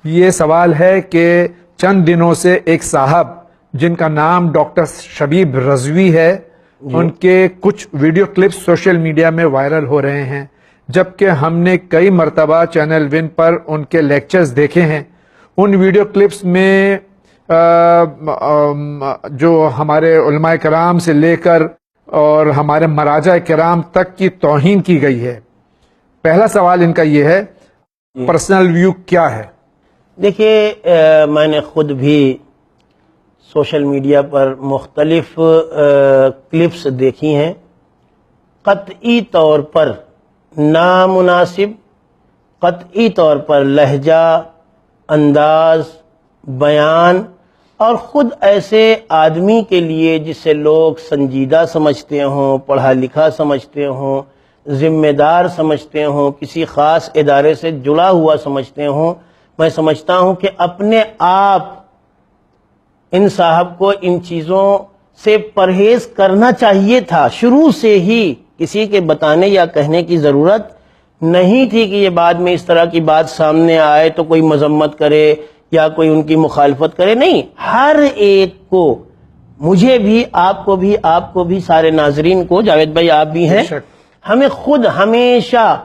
یہ سوال ہے کہ چند دنوں سے ایک صاحب جن کا نام ڈاکٹر شبیب رضوی ہے، ان کے کچھ ویڈیو کلپس سوشل میڈیا میں وائرل ہو رہے ہیں، جبکہ ہم نے کئی مرتبہ چینل ون پر ان کے لیکچرز دیکھے ہیں۔ ان ویڈیو کلپس میں جو ہمارے علماء کرام سے لے کر اور ہمارے مراجع کرام تک کی توہین کی گئی ہے۔ پہلا سوال ان کا یہ ہے، پرسنل ویو کیا ہے؟ دیکھیے، میں نے خود بھی سوشل میڈیا پر مختلف کلپس دیکھی ہیں، قطعی طور پر نامناسب، قطعی طور پر لہجہ، انداز، بیان، اور خود ایسے آدمی کے لیے جسے لوگ سنجیدہ سمجھتے ہوں، پڑھا لکھا سمجھتے ہوں، ذمہ دار سمجھتے ہوں، کسی خاص ادارے سے جڑا ہوا سمجھتے ہوں، میں سمجھتا ہوں کہ اپنے آپ ان صاحب کو ان چیزوں سے پرہیز کرنا چاہیے تھا۔ شروع سے ہی کسی کے بتانے یا کہنے کی ضرورت نہیں تھی کہ یہ بعد میں اس طرح کی بات سامنے آئے تو کوئی مذمت کرے یا کوئی ان کی مخالفت کرے۔ نہیں، ہر ایک کو، مجھے بھی، آپ کو بھی، سارے ناظرین کو، جاوید بھائی آپ بھی ہیں، ہمیں خود ہمیشہ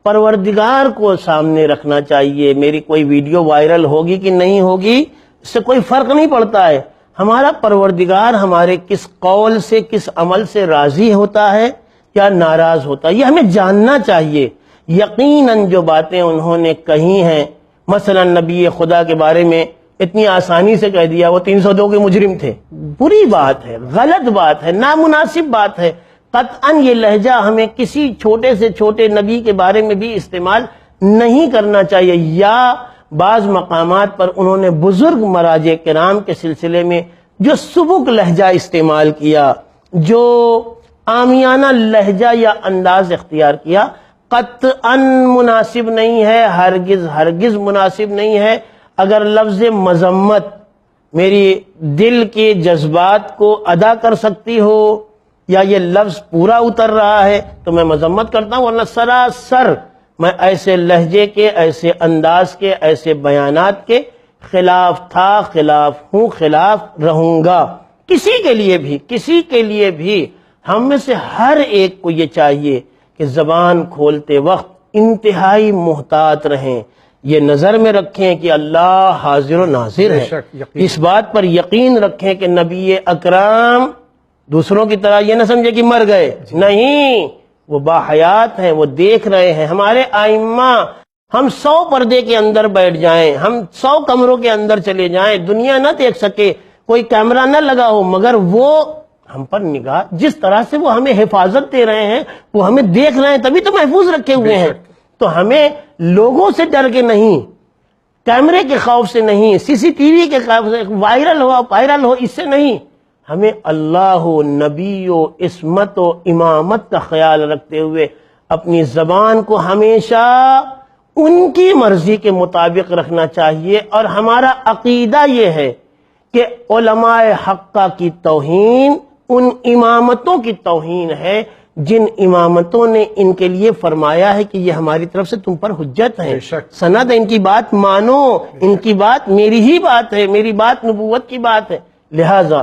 پروردگار کو سامنے رکھنا چاہیے۔ میری کوئی ویڈیو وائرل ہوگی کہ نہیں ہوگی اس سے کوئی فرق نہیں پڑتا ہے، ہمارا پروردگار ہمارے کس قول سے، کس عمل سے راضی ہوتا ہے یا ناراض ہوتا ہے، یہ ہمیں جاننا چاہیے۔ یقیناً جو باتیں انہوں نے کہی ہیں، مثلا نبی خدا کے بارے میں اتنی آسانی سے کہہ دیا وہ 302 کے مجرم تھے، بری بات ہے، غلط بات ہے، نامناسب بات ہے۔ قطعاً یہ لہجہ ہمیں کسی چھوٹے سے چھوٹے نبی کے بارے میں بھی استعمال نہیں کرنا چاہیے۔ یا بعض مقامات پر انہوں نے بزرگ مراجع کرام کے سلسلے میں جو سبک لہجہ استعمال کیا، جو عامیانہ لہجہ یا انداز اختیار کیا، قطعاً مناسب نہیں ہے، ہرگز مناسب نہیں ہے۔ اگر لفظ مذمت میری دل کے جذبات کو ادا کر سکتی ہو یا یہ لفظ پورا اتر رہا ہے تو میں مذمت کرتا ہوں، ورنہ سراسر میں ایسے لہجے کے، ایسے انداز کے، ایسے بیانات کے خلاف تھا، خلاف ہوں، خلاف رہوں گا۔ کسی کے لیے بھی ہم میں سے ہر ایک کو یہ چاہیے کہ زبان کھولتے وقت انتہائی محتاط رہیں، یہ نظر میں رکھیں کہ اللہ حاضر و ناظر ہے، اس بات پر یقین رکھیں کہ نبی اکرم دوسروں کی طرح یہ نہ سمجھے کہ مر گئے، نہیں، وہ باحیات ہیں، وہ دیکھ رہے ہیں۔ ہمارے ائمہ، ہم 100 پردے کے اندر بیٹھ جائیں، ہم 100 کمروں کے اندر چلے جائیں، دنیا نہ دیکھ سکے، کوئی کیمرہ نہ لگا ہو، مگر وہ ہم پر نگاہ، جس طرح سے وہ ہمیں حفاظت دے رہے ہیں، وہ ہمیں دیکھ رہے ہیں، تبھی تو محفوظ رکھے ہوئے ہیں۔ تو ہمیں لوگوں سے ڈر کے نہیں، کیمرے کے خوف سے نہیں، CCTV کے خوف سے، وائرل ہو اس سے نہیں، ہمیں اللہ و نبی و عصمت و امامت کا خیال رکھتے ہوئے اپنی زبان کو ہمیشہ ان کی مرضی کے مطابق رکھنا چاہیے۔ اور ہمارا عقیدہ یہ ہے کہ علماء حقہ کی توہین ان امامتوں کی توہین ہے جن امامتوں نے ان کے لیے فرمایا ہے کہ یہ ہماری طرف سے تم پر حجت ہے، سند ہے، ان کی بات مانو، ان کی بات میری ہی بات ہے، میری بات نبوت کی بات ہے۔ لہذا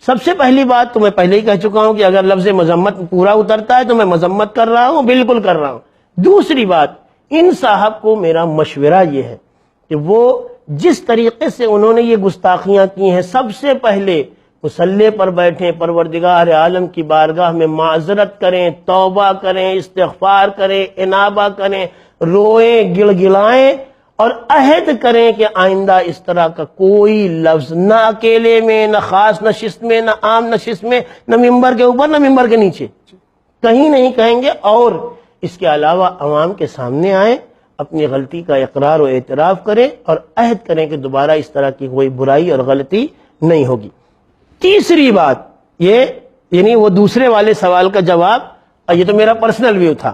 سب سے پہلی بات تو میں پہلے ہی کہہ چکا ہوں کہ اگر لفظ مذمت پورا اترتا ہے تو میں مذمت کر رہا ہوں، بالکل کر رہا ہوں۔ دوسری بات، ان صاحب کو میرا مشورہ یہ ہے کہ وہ جس طریقے سے انہوں نے یہ گستاخیاں کی ہیں، سب سے پہلے مصلی پر بیٹھیں، پروردگار عالم کی بارگاہ میں معذرت کریں، توبہ کریں، استغفار کریں، انابہ کریں، روئیں، گڑ گڑائیں، اور عہد کریں کہ آئندہ اس طرح کا کوئی لفظ نہ اکیلے میں، نہ خاص نشست میں، نہ عام نشست میں، نہ ممبر کے اوپر، نہ ممبر کے نیچے، کہیں نہیں کہیں گے۔ اور اس کے علاوہ عوام کے سامنے آئیں، اپنی غلطی کا اقرار و اعتراف کریں اور عہد کریں کہ دوبارہ اس طرح کی کوئی برائی اور غلطی نہیں ہوگی۔ تیسری بات یہ، یعنی وہ دوسرے والے سوال کا جواب، اور یہ تو میرا پرسنل ویو تھا۔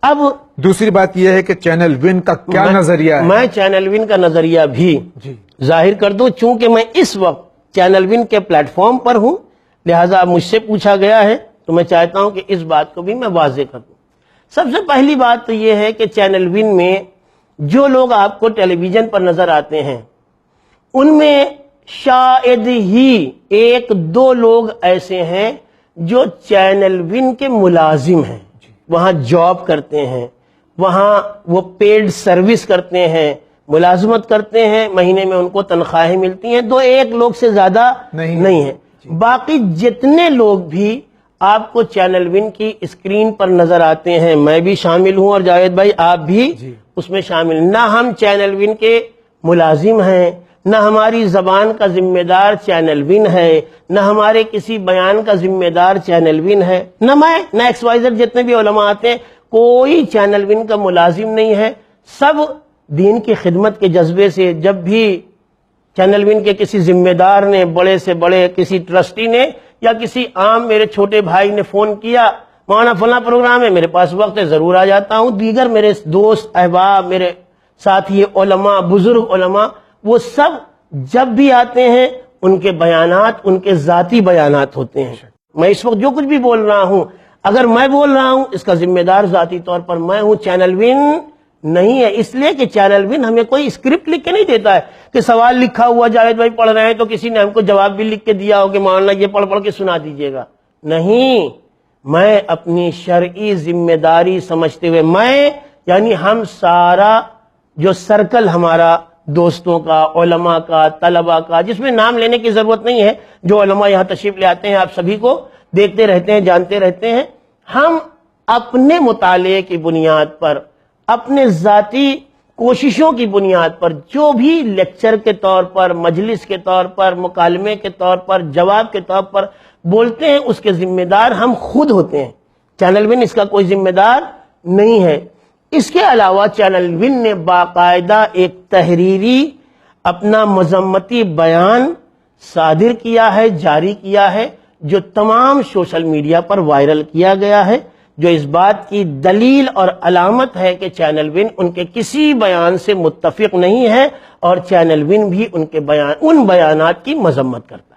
اب دوسری بات یہ ہے کہ چینل ون کا کیا نظریہ ہے؟ میں چینل ون کا نظریہ بھی ظاہر کر دوں، چونکہ میں اس وقت چینل ون کے پلیٹ فارم پر ہوں، لہٰذا اب مجھ سے پوچھا گیا ہے تو میں چاہتا ہوں کہ اس بات کو بھی میں واضح کر دوں۔ سب سے پہلی بات تو یہ ہے کہ چینل ون میں جو لوگ آپ کو ٹیلی ویژن پر نظر آتے ہیں ان میں شاید ہی 1-2 لوگ ایسے ہیں جو چینل ون کے ملازم ہیں، وہاں جاب کرتے ہیں، وہاں وہ پیڈ سروس کرتے ہیں، ملازمت کرتے ہیں، مہینے میں ان کو تنخواہیں ملتی ہیں، 2-1 لوگ سے زیادہ نہیں ہیں۔ باقی جتنے لوگ بھی آپ کو چینل ون کی اسکرین پر نظر آتے ہیں، میں بھی شامل ہوں اور جاوید بھائی آپ بھی اس میں شامل، نہ ہم چینل ون کے ملازم ہیں، نہ ہماری زبان کا ذمہ دار چینل ون ہے، نہ ہمارے کسی بیان کا ذمہ دار چینل ون ہے، نہ میں، نہ ایکس وائی زیڈ جتنے بھی علماء آتے ہیں، کوئی چینل ون کا ملازم نہیں ہے۔ سب دین کی خدمت کے جذبے سے جب بھی چینل ون کے کسی ذمہ دار نے، بڑے سے بڑے کسی ٹرسٹی نے یا کسی عام میرے چھوٹے بھائی نے فون کیا، مولانا فلاں پروگرام ہے، میرے پاس وقت ہے، ضرور آ جاتا ہوں۔ دیگر میرے دوست احباب، میرے ساتھی علماء، بزرگ علماء، وہ سب جب بھی آتے ہیں ان کے بیانات ان کے ذاتی بیانات ہوتے ہیں۔ میں اس وقت جو کچھ بھی بول رہا ہوں، اگر میں بول رہا ہوں اس کا ذمہ دار ذاتی طور پر میں ہوں، چینل ون نہیں ہے۔ اس لیے کہ چینل ون ہمیں کوئی اسکرپٹ لکھ کے نہیں دیتا ہے کہ سوال لکھا ہوا جاوید بھائی پڑھ رہے ہیں تو کسی نے ہم کو جواب بھی لکھ کے دیا ہو کہ مولانا یہ پڑھ کے سنا دیجئے گا۔ نہیں، میں اپنی شرعی ذمہ داری سمجھتے ہوئے، میں یعنی ہم سارا جو سرکل ہمارا دوستوں کا، علماء کا، طلباء کا، جس میں نام لینے کی ضرورت نہیں ہے، جو علماء یہاں تشریف لے آتے ہیں آپ سبھی کو دیکھتے رہتے ہیں، جانتے رہتے ہیں، ہم اپنے مطالعے کی بنیاد پر، اپنے ذاتی کوششوں کی بنیاد پر جو بھی لیکچر کے طور پر، مجلس کے طور پر، مکالمے کے طور پر، جواب کے طور پر بولتے ہیں، اس کے ذمہ دار ہم خود ہوتے ہیں۔ چینل ون اس کا کوئی ذمہ دار نہیں ہے۔ اس کے علاوہ چینل ون نے باقاعدہ ایک تحریری اپنا مذمتی بیان صادر کیا ہے، جاری کیا ہے، جو تمام سوشل میڈیا پر وائرل کیا گیا ہے، جو اس بات کی دلیل اور علامت ہے کہ چینل ون ان کے کسی بیان سے متفق نہیں ہے اور چینل ون بھی ان کے بیانات کی مذمت کرتا ہے۔